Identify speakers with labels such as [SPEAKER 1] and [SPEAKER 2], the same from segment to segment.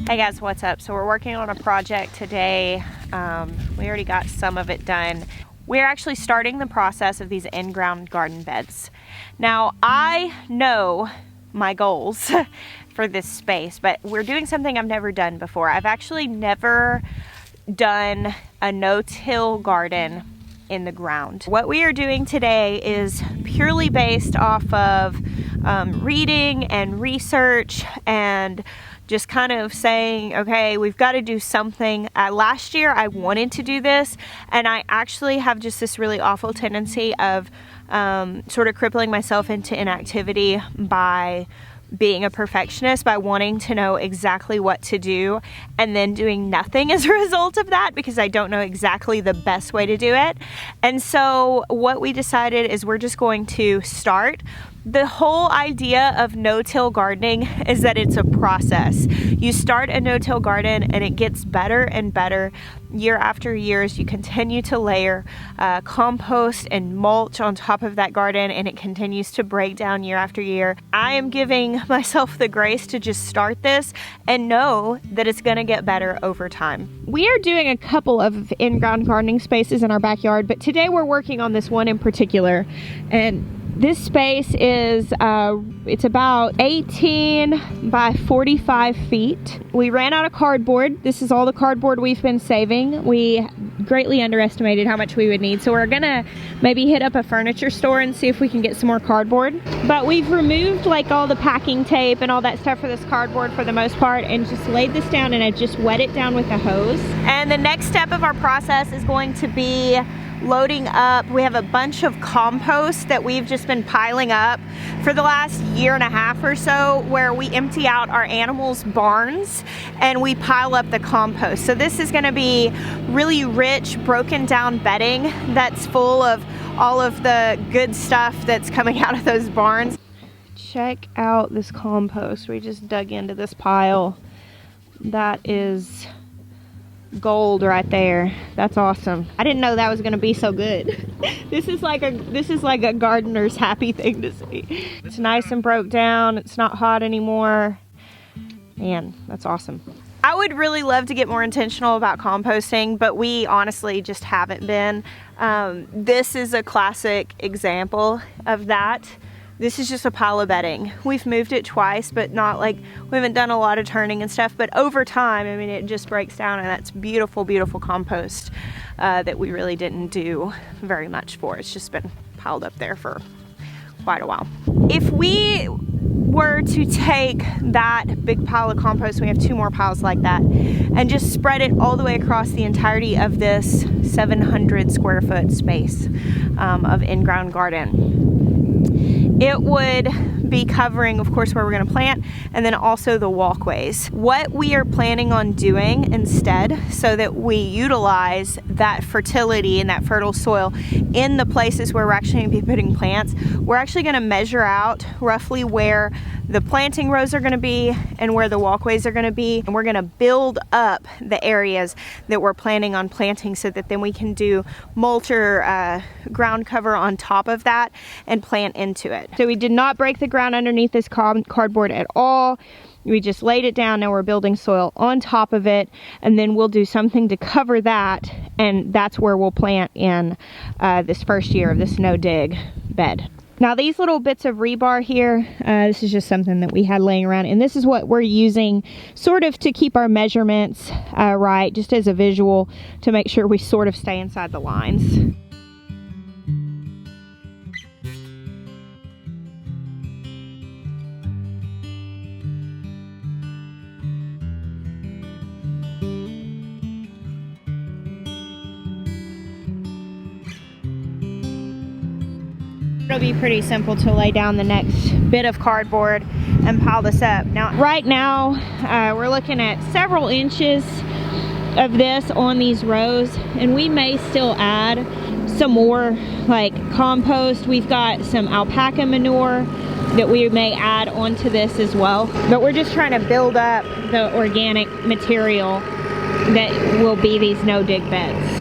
[SPEAKER 1] Hey guys, what's up? So we're working on a project today. We already got some of it done. We're actually starting the process of these in-ground garden beds. Now, I know my goals for this space, but we're doing something I've never done before. I've actually never done a no-till garden in the ground. What we are doing today is purely based off of reading and research and just kind of saying, okay, we've got to do something. Last year I wanted to do this, and I actually have just this really awful tendency of sort of crippling myself into inactivity by being a perfectionist, by wanting to know exactly what to do and then doing nothing as a result of that because I don't know exactly the best way to do it. And so what we decided is we're just going to start. The whole idea of no-till gardening is that it's a process. You start a no-till garden and it gets better and better year after year as you continue to layer compost and mulch on top of that garden, and it continues to break down year after year. I am giving myself the grace to just start this and know that it's gonna get better over time. We are doing a couple of in-ground gardening spaces in our backyard, but today we're working on this one in particular. And this space is, it's about 18 by 45 feet. We ran out of cardboard. This is all the cardboard we've been saving. We greatly underestimated how much we would need. So we're gonna maybe hit up a furniture store and see if we can get some more cardboard. But we've removed like all the packing tape and all that stuff for this cardboard for the most part and just laid this down, and I just wet it down with a hose. And the next step of our process is going to be loading up. We have a bunch of compost that we've just been piling up for the last year and a half or so, where we empty out our animals' barns and we pile up the compost. So this is going to be really rich, broken down bedding that's full of all of the good stuff that's coming out of those barns. Check out this compost. We just dug into this pile. That is gold right there. That's awesome. I didn't know that was gonna be so good. This is like a gardener's happy thing to see. It's nice and broke down. It's not hot anymore. Man, that's awesome. I would really love to get more intentional about composting, but we honestly just haven't been. This is a classic example of that. This is just a pile of bedding. We've moved it twice, but not like, we haven't done a lot of turning and stuff, but over time, I mean, it just breaks down, and that's beautiful, beautiful compost that we really didn't do very much for. It's just been piled up there for quite a while. If we were to take that big pile of compost, we have two more piles like that, and just spread it all the way across the entirety of this 700 square foot space of in-ground garden, it would be covering, of course, where we're going to plant, and then also the walkways. What we are planning on doing instead, so that we utilize that fertility and that fertile soil in the places where we're actually going to be putting plants, we're actually going to measure out roughly where the planting rows are going to be and where the walkways are going to be, and we're going to build up the areas that we're planning on planting so that then we can do mulch or ground cover on top of that and plant into it. So we did not break the ground underneath this cardboard at all. We just laid it down. Now we're building soil on top of it, and then we'll do something to cover that, and that's where we'll plant in this first year of this no-dig bed. Now these little bits of rebar here, this is just something that we had laying around, and this is what we're using sort of to keep our measurements right, just as a visual to make sure we sort of stay inside the lines. It'll be pretty simple to lay down the next bit of cardboard and pile this up. Now, right now, we're looking at several inches of this on these rows, and we may still add some more like compost. We've got some alpaca manure that we may add onto this as well. But we're just trying to build up the organic material that will be these no-dig beds.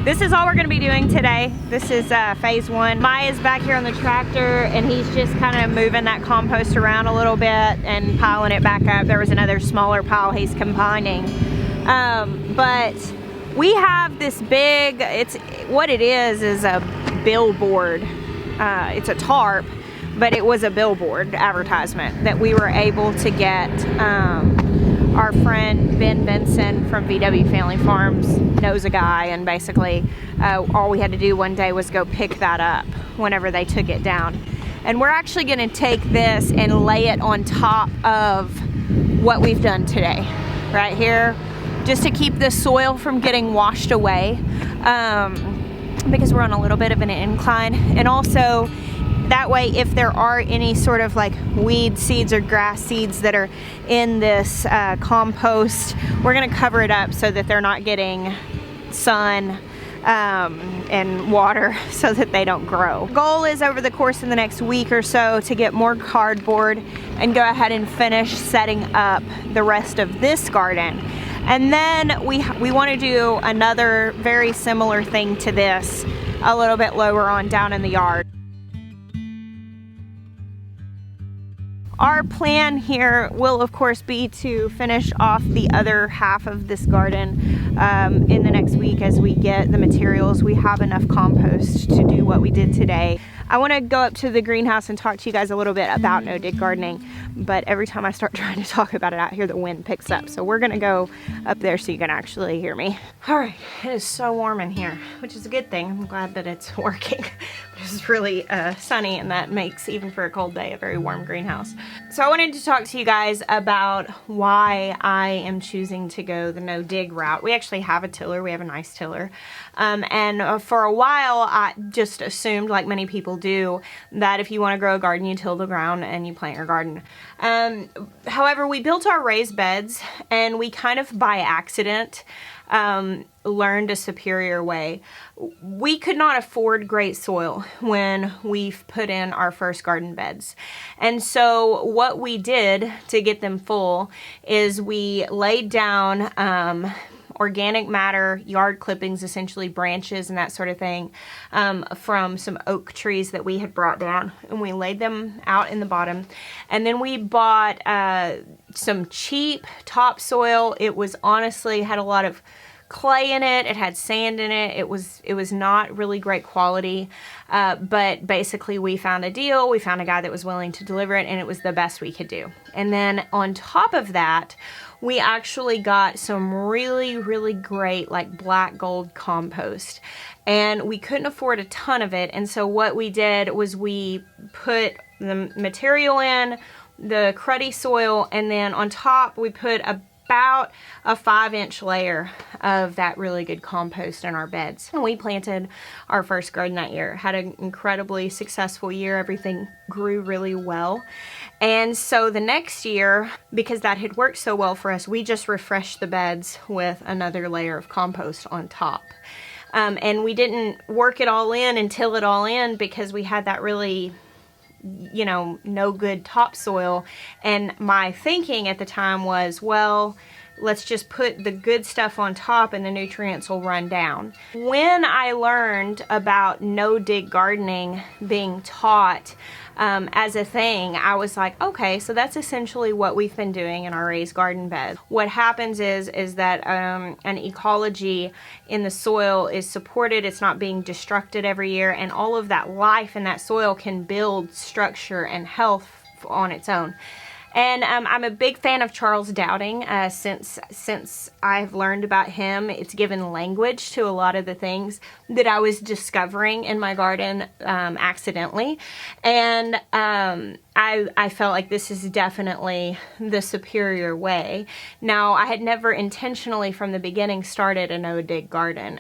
[SPEAKER 1] this is all we're gonna be doing today. This is phase one. Maya's back here on the tractor and he's just kind of moving that compost around a little bit and piling it back up. There was another smaller pile he's combining. But we have this big, what it is a billboard. It's a tarp, but it was a billboard advertisement that we were able to get. Our friend Ben Benson from VW Family Farms knows a guy, and basically all we had to do one day was go pick that up whenever they took it down. And we're actually going to take this and lay it on top of what we've done today, right here, just to keep the soil from getting washed away, because we're on a little bit of an incline, and also that way if there are any sort of like weed seeds or grass seeds that are in this compost, we're going to cover it up so that they're not getting sun and water so that they don't grow. Goal is over the course of the next week or so to get more cardboard and go ahead and finish setting up the rest of this garden. And then we want to do another very similar thing to this a little bit lower on down in the yard. Our plan here will of course be to finish off the other half of this garden in the next week as we get the materials. We have enough compost to do what we did today. I want to go up to the greenhouse and talk to you guys a little bit about no-dig gardening, but every time I start trying to talk about it out here, the wind picks up. So we're gonna go up there so you can actually hear me. All right, it is so warm in here, which is a good thing. I'm glad that it's working. It's really sunny, and that makes, even for a cold day, a very warm greenhouse. So I wanted to talk to you guys about why I am choosing to go the no-dig route. We actually have a tiller, we have a nice tiller. And for a while, I just assumed, like many people do, that if you want to grow a garden, you till the ground and you plant your garden. However, we built our raised beds, and we kind of by accident learned a superior way. We could not afford great soil when we put in our first garden beds. And so what we did to get them full is we laid down organic matter, yard clippings, essentially branches and that sort of thing, from some oak trees that we had brought down, and we laid them out in the bottom. And then we bought some cheap topsoil. It was honestly had a lot of clay in it, it had sand in it, it was not really great quality, but basically we found a deal, we found a guy that was willing to deliver it, and it was the best we could do. And then on top of that, we actually got some really, really great like black gold compost, and we couldn't afford a ton of it. And so what we did was we put the material in, the cruddy soil, and then on top we put about a 5-inch layer of that really good compost in our beds. And we planted our first garden that year. Had an incredibly successful year. Everything grew really well. And so the next year, because that had worked so well for us, we just refreshed the beds with another layer of compost on top. And we didn't work it all in and till it all in because we had that really, you know, no good topsoil. And my thinking at the time was, well, let's just put the good stuff on top and the nutrients will run down. When I learned about no-dig gardening being taught as a thing, I was like, okay, so that's essentially what we've been doing in our raised garden bed. What happens is that an ecology in the soil is supported, it's not being destructed every year, and all of that life in that soil can build structure and health on its own. And I'm a big fan of Charles Dowding. Since I've learned about him, it's given language to a lot of the things that I was discovering in my garden accidentally. And I felt like this is definitely the superior way. Now, I had never intentionally from the beginning started a no-dig garden.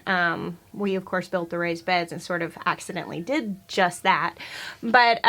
[SPEAKER 1] We, of course, built the raised beds and sort of accidentally did just that. But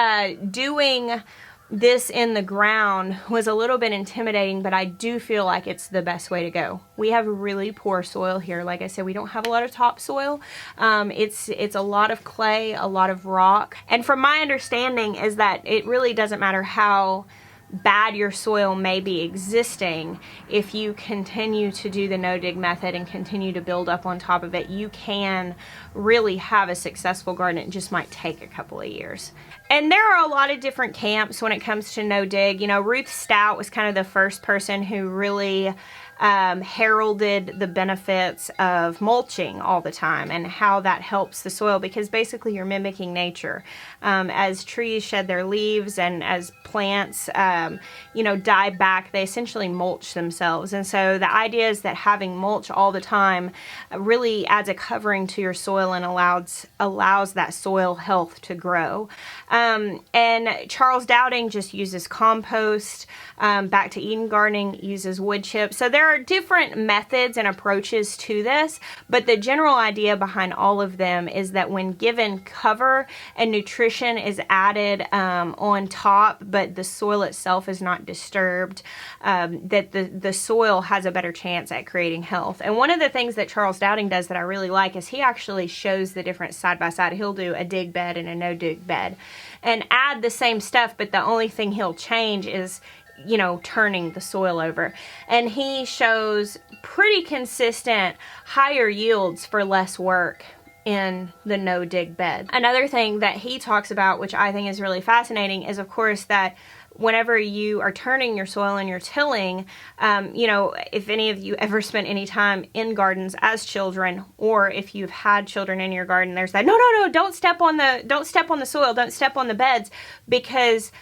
[SPEAKER 1] doing this in the ground was a little bit intimidating, but I do feel like it's the best way to go. We have really poor soil here. Like I said, we don't have a lot of topsoil. It's a lot of clay, a lot of rock. And from my understanding is that it really doesn't matter how bad your soil may be existing, if you continue to do the no-dig method and continue to build up on top of it, you can really have a successful garden. It just might take a couple of years. And there are a lot of different camps when it comes to no-dig. You know, Ruth Stout was kind of the first person who really heralded the benefits of mulching all the time and how that helps the soil, because basically you're mimicking nature. As trees shed their leaves and as plants, you know, die back, they essentially mulch themselves. And so the idea is that having mulch all the time really adds a covering to your soil and allows that soil health to grow. And Charles Dowding just uses compost. Back to Eden Gardening uses wood chips. So there are different methods and approaches to this, but the general idea behind all of them is that when given cover and nutrition is added on top, but the soil itself is not disturbed, that the soil has a better chance at creating health. And one of the things that Charles Dowding does that I really like is he actually shows the difference side by side. He'll do a dig bed and a no dig bed and add the same stuff, but the only thing he'll change is, you know, turning the soil over. And he shows pretty consistent higher yields for less work in the no-dig bed. Another thing that he talks about, which I think is really fascinating, is of course that whenever you are turning your soil and you're tilling, you know, if any of you ever spent any time in gardens as children, or if you've had children in your garden, there's that, no, don't step on the soil, don't step on the beds, because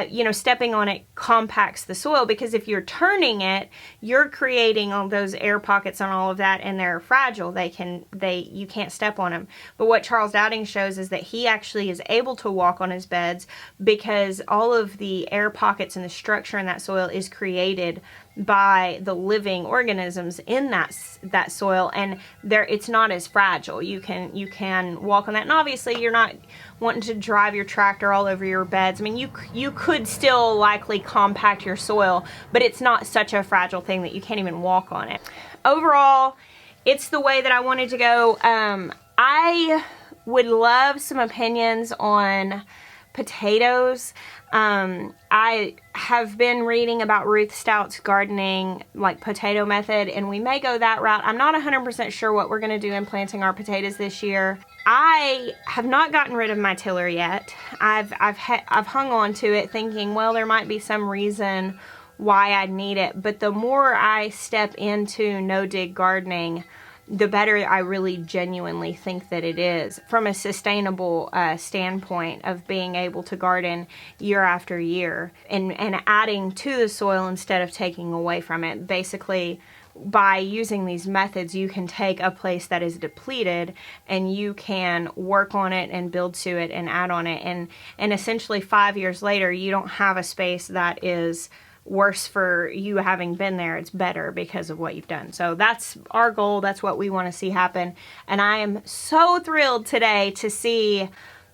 [SPEAKER 1] you know, stepping on it compacts the soil, because if you're turning it, you're creating all those air pockets and all of that, and they're fragile. You can't step on them. But what Charles Dowding shows is that he actually is able to walk on his beds because all of the air pockets and the structure in that soil is created by the living organisms in that soil, and it's not as fragile. You can walk on that, and obviously you're not wanting to drive your tractor all over your beds. I mean, you could still likely compact your soil, but it's not such a fragile thing that you can't even walk on it. Overall, it's the way that I wanted to go. I would love some opinions on potatoes. I have been reading about Ruth Stout's gardening, like potato method, and we may go that route. I'm not 100% sure what we're going to do in planting our potatoes this year. I have not gotten rid of my tiller yet. I've hung on to it thinking, well, there might be some reason why I'd need it, but the more I step into no-dig gardening, the better I really genuinely think that it is from a sustainable standpoint of being able to garden year after year and adding to the soil instead of taking away from it. Basically, by using these methods, you can take a place that is depleted and you can work on it and build to it and add on it. And essentially 5 years later, you don't have a space that is worse for you having been there. It's better because of what you've done. So that's our goal. That's what we want to see happen. And I am so thrilled today to see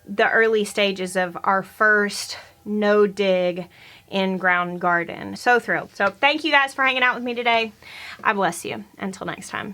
[SPEAKER 1] the early stages of our first no-dig in-ground garden. So thrilled. So thank you guys for hanging out with me today. I bless you. Until next time.